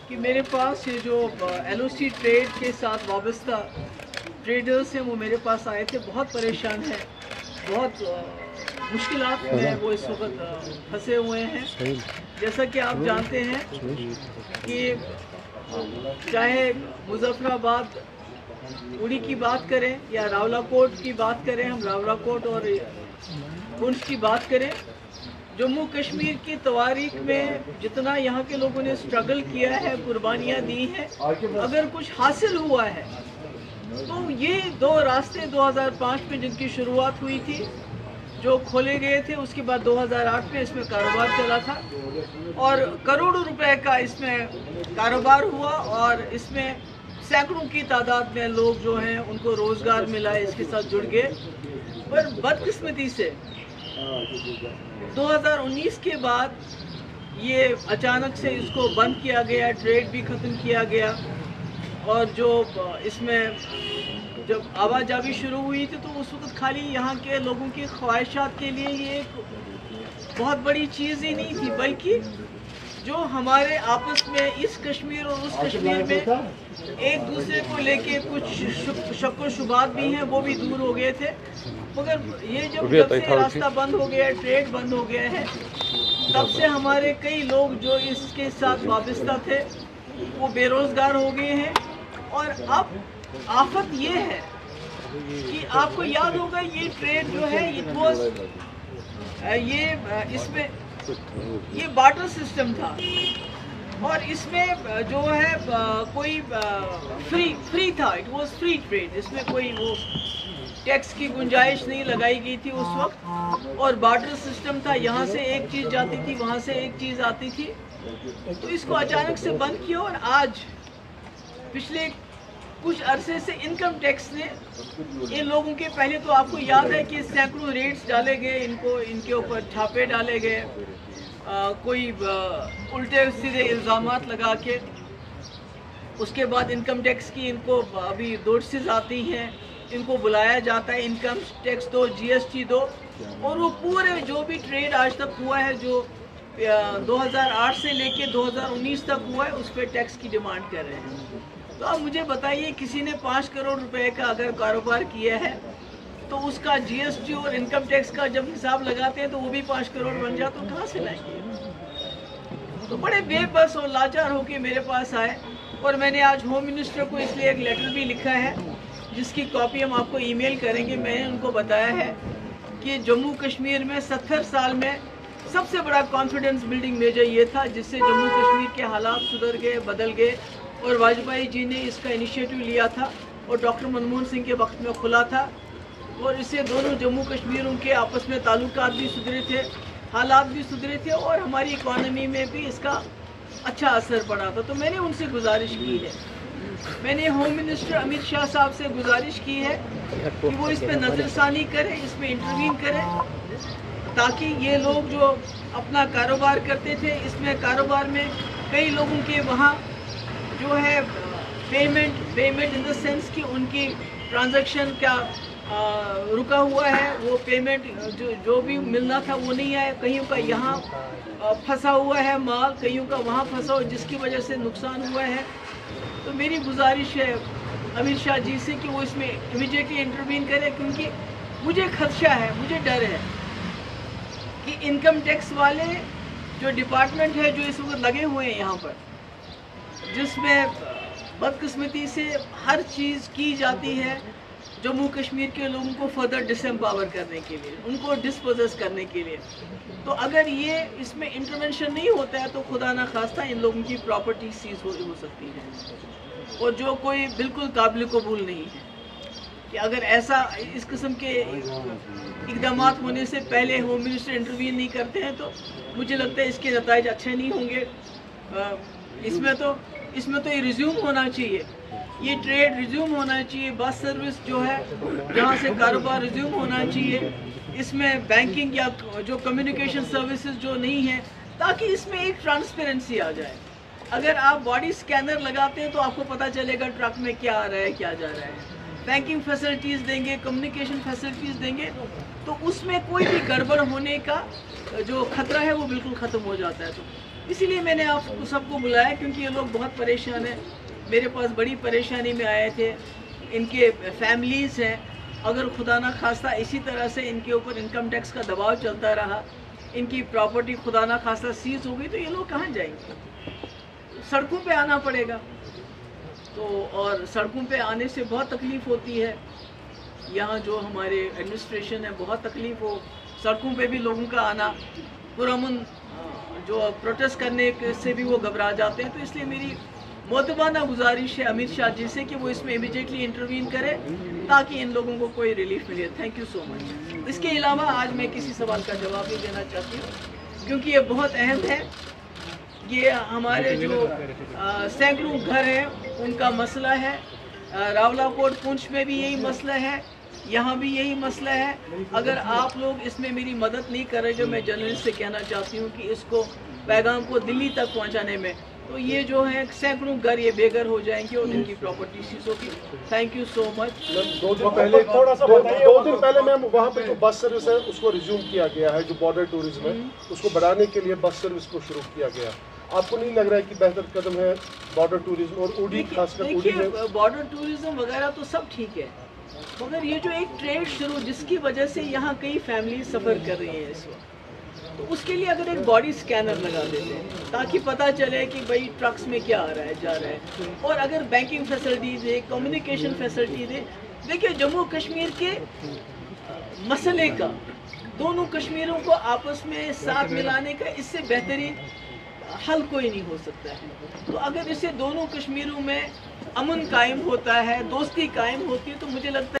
کہ میرے پاس یہ جو LOC ٹریڈ کے ساتھ وابستہ ٹریڈرز ہیں وہ میرے پاس آئے تھے، بہت پریشان ہیں، بہت مشکلات میں وہ اس وقت پھنسے ہوئے ہیں۔ جیسا کہ آپ جانتے ہیں کہ چاہے مظفر آباد اڑی کی بات کریں یا راولا کوٹ کی بات کریں، ہم راولا کوٹ اور پنچ کی بات کریں، جموں کشمیر کی تواریخ میں جتنا یہاں کے لوگوں نے سٹرگل کیا ہے، قربانیاں دی ہیں، اگر کچھ حاصل ہوا ہے تو یہ دو راستے 2005 میں جن کی شروعات ہوئی تھی، جو کھولے گئے تھے، اس کے بعد 2008 میں اس میں کاروبار چلا تھا اور کروڑوں روپے کا اس میں کاروبار ہوا اور اس میں سینکڑوں کی تعداد میں لوگ جو ہیں ان کو روزگار ملا، اس کے ساتھ جڑ گئے۔ پر بدقسمتی سے 2019 کے بعد یہ اچانک سے اس کو بند کیا گیا، ٹریڈ بھی ختم کیا گیا، اور جو اس میں جب آوازجابی شروع ہوئی تھی تو اس وقت خالی یہاں کے لوگوں کی خواہشات کے لیے یہ ایک بہت بڑی چیز ہی نہیں تھی، بلکہ جو ہمارے آپس میں اس کشمیر اور اس کشمیر میں ایک دوسرے کو لے کے کچھ شک و شبہات بھی ہیں، وہ بھی دور ہو گئے تھے۔ مگر یہ جب سے راستہ بند ہو گیا ہے، ٹریڈ بند ہو گیا ہے، تب سے ہمارے کئی لوگ جو اس کے ساتھ وابستہ تھے وہ بے روزگار ہو گئے ہیں۔ اور اب آفت یہ ہے کہ آپ کو یاد ہوگا یہ ٹریڈ جو ہے اس میں یہ بارٹر سسٹم تھا، اور اس میں جو ہے کوئی فری تھا، اٹ واز فری ٹریڈ، اس میں کوئی وہ ٹیکس کی گنجائش نہیں لگائی گئی تھی اس وقت، اور بارٹر سسٹم تھا، یہاں سے ایک چیز جاتی تھی، وہاں سے ایک چیز آتی تھی۔ تو اس کو اچانک سے بند کیا، اور آج پچھلے کچھ عرصے سے انکم ٹیکس نے ان لوگوں کے، پہلے تو آپ کو یاد ہے کہ سینکڑوں ریٹس ڈالے گئے، ان کے اوپر چھاپے ڈالے گئے، کوئی الٹے سیدھے الزامات لگا کے، اس کے بعد انکم ٹیکس کی ان کو ابھی نوٹسز آتی ہیں، ان کو بلایا جاتا ہے انکم ٹیکس دو، GST دو، اور وہ پورے جو بھی ٹریڈ آج تک ہوا ہے، جو 2008 سے لے کے 2019 تک ہوا ہے، اس پہ ٹیکس کی ڈیمانڈ کر رہے ہیں۔ تو اب مجھے بتائیے، کسی نے 5 کروڑ روپے کا اگر کاروبار کیا ہے تو اس کا GST اور انکم ٹیکس کا جب حساب لگاتے ہیں تو وہ بھی 5 کروڑ بن جاتا، تو کہاں سے لائیں گے؟ تو بڑے بے بس اور لاچار ہو کے میرے پاس آئے، اور میں نے آج ہوم منسٹر کو اس لیے ایک لیٹر بھی لکھا ہے جس کی کاپی ہم آپ کو ای میل کریں گے۔ میں نے ان کو بتایا ہے کہ جموں کشمیر میں 70 سال میں سب سے بڑا کانفیڈنس بلڈنگ میجر یہ تھا، جس سے جموں کشمیر کے حالات سدھر گئے، بدل گئے، اور واجپئی جی نے اس کا انیشیٹو لیا تھا، اور ڈاکٹر منموہن سنگھ کے وقت میں کھلا تھا، اور اس سے دونوں جموں کشمیروں کے آپس میں تعلقات بھی سدھرے تھے، حالات بھی سدھرے تھے، اور ہماری اکانومی میں بھی اس کا اچھا اثر پڑا تھا۔ تو میں نے ان سے گزارش کی ہے، میں نے ہوم منسٹر امت شاہ صاحب سے گزارش کی ہے کہ وہ اس پہ نظر ثانی کریں، اس میں انٹروین کریں، تاکہ یہ لوگ جو اپنا کاروبار کرتے تھے، اس میں کاروبار میں کئی لوگوں کے وہاں جو ہے پیمنٹ ان دا سینس کہ ان کی ٹرانزیکشن کا رکا ہوا ہے، وہ پیمنٹ جو بھی ملنا تھا وہ نہیں آیا، کئیوں کا یہاں پھنسا ہوا ہے مال، کئیوں کا وہاں پھنسا ہوا، جس کی وجہ سے نقصان ہوا ہے۔ تو میری گزارش ہے امت شاہ جی سے کہ وہ اس میں امیڈیٹلی انٹروین کرے، کیونکہ مجھے خدشہ ہے، مجھے ڈر ہے کہ انکم ٹیکس والے جو ڈپارٹمنٹ ہے جو اس وقت لگے ہوئے ہیں یہاں پر، جس میں بدقسمتی سے ہر چیز کی جاتی ہے جموں کشمیر کے لوگوں کو فردر ڈس ایمپاور کرنے کے لیے، ان کو ڈسپوزس کرنے کے لیے، تو اگر یہ اس میں انٹرونشن نہیں ہوتا ہے تو خدا نخواستہ ان لوگوں کی پراپرٹی سیز ہو سکتی ہے، اور جو کوئی بالکل قابل قبول نہیں ہے کہ اگر ایسا اس قسم کے اقدامات ہونے سے پہلے ہوم منسٹر انٹروین نہیں کرتے ہیں تو مجھے لگتا ہے اس کے نتائج اچھے نہیں ہوں گے۔ اس میں تو یہ ریزیوم ہونا چاہیے، یہ ٹریڈ ریزیوم ہونا چاہیے، بس سروس جو ہے جہاں سے کاروبار ریزیوم ہونا چاہیے، اس میں بینکنگ یا جو کمیونیکیشن سروسز جو نہیں ہیں، تاکہ اس میں ایک ٹرانسپیرنسی آ جائے۔ اگر آپ باڈی سکینر لگاتے ہیں تو آپ کو پتہ چلے گا ٹرک میں کیا آ رہا ہے، کیا جا رہا ہے۔ بینکنگ فیسلٹیز دیں گے، کمیونیکیشن فیسلٹیز دیں گے، تو اس میں کوئی بھی گڑبڑ ہونے کا جو خطرہ ہے وہ بالکل ختم ہو جاتا ہے۔ تو اسی لیے میں نے آپ کو سب کو بلایا کیونکہ یہ لوگ بہت پریشان ہیں، میرے پاس بڑی پریشانی میں آئے تھے، ان کے فیملیز ہیں، اگر خدا نہ خواستہ اسی طرح سے ان کے اوپر انکم ٹیکس کا دباؤ چلتا رہا، ان کی پراپرٹی خدا نہ خواستہ سیز ہو گئی تو یہ لوگ کہاں جائیں گے؟ سڑکوں پہ آنا پڑے گا، تو اور سڑکوں پہ آنے سے بہت تکلیف ہوتی ہے، یہاں جو ہمارے ایڈمنسٹریشن ہے بہت تکلیف ہو، سڑکوں پہ بھی لوگوں کا آنا پرامن جو پروٹیسٹ کرنے سے بھی وہ گھبرا جاتے ہیں، تو اس لیے میری معتبانہ گزارش ہے امت شاہ جی سے کہ وہ اس میں امیڈیٹلی انٹروین کرے تاکہ ان لوگوں کو کوئی ریلیف ملے۔ تھینک یو سو مچ۔ اس کے علاوہ آج میں کسی سوال کا جواب نہیں دینا چاہتی ہوں کیونکہ یہ بہت اہم ہے، یہ ہمارے جو سینکڑوں گھر ہیں ان کا مسئلہ ہے، راولا کوٹ پونچھ میں بھی یہی مسئلہ ہے، یہاں بھی یہی مسئلہ ہے۔ اگر آپ لوگ اس میں میری مدد نہیں کر رہے، جو میں جرنلسٹ سے کہنا چاہتی ہوں کہ اس کو پیغام کو دلی تک پہنچانے میں، تو یہ جو ہے سینکڑوں گھر یہ بے گھر ہو جائیں گے اور ان کی پراپرٹی سیز ہوگی۔ تھینک یو سو مچ۔ 2 دن پہلے میم وہاں پہ جو بس سروس ہے اس کو ریزیوم کیا گیا ہے، جو بارڈر ٹورزم ہے اس کو بڑھانے کے لیے بس سروس کو شروع کیا گیا۔ آپ کو نہیں لگ رہا ہے کہ بہتر قدم ہے بارڈر ٹورزم اور اوڈی خاص کر اوڈی میں؟ بارڈر ٹورزم وغیرہ تو سب ٹھیک ہے، مگر یہ جو ایک ٹریڈ شروع جس کی وجہ سے یہاں کئی فیملیز سفر کر رہی ہیں اس وقت، تو اس کے لیے اگر ایک باڈی سکینر لگا دیتے ہیں تاکہ پتہ چلے کہ بھئی ٹرکس میں کیا آ رہا ہے جا رہا ہے، اور اگر بینکنگ فیسلٹیز ہے، کمیونیکیشن فیسلٹیز ہے، دیکھیں جموں کشمیر کے مسئلے کا دونوں کشمیروں کو آپس میں ساتھ ملانے کا اس سے بہترین حل کوئی نہیں ہو سکتا ہے۔ تو اگر اسے دونوں کشمیروں میں امن قائم ہوتا ہے، دوستی قائم ہوتی ہے، تو مجھے لگتا ہے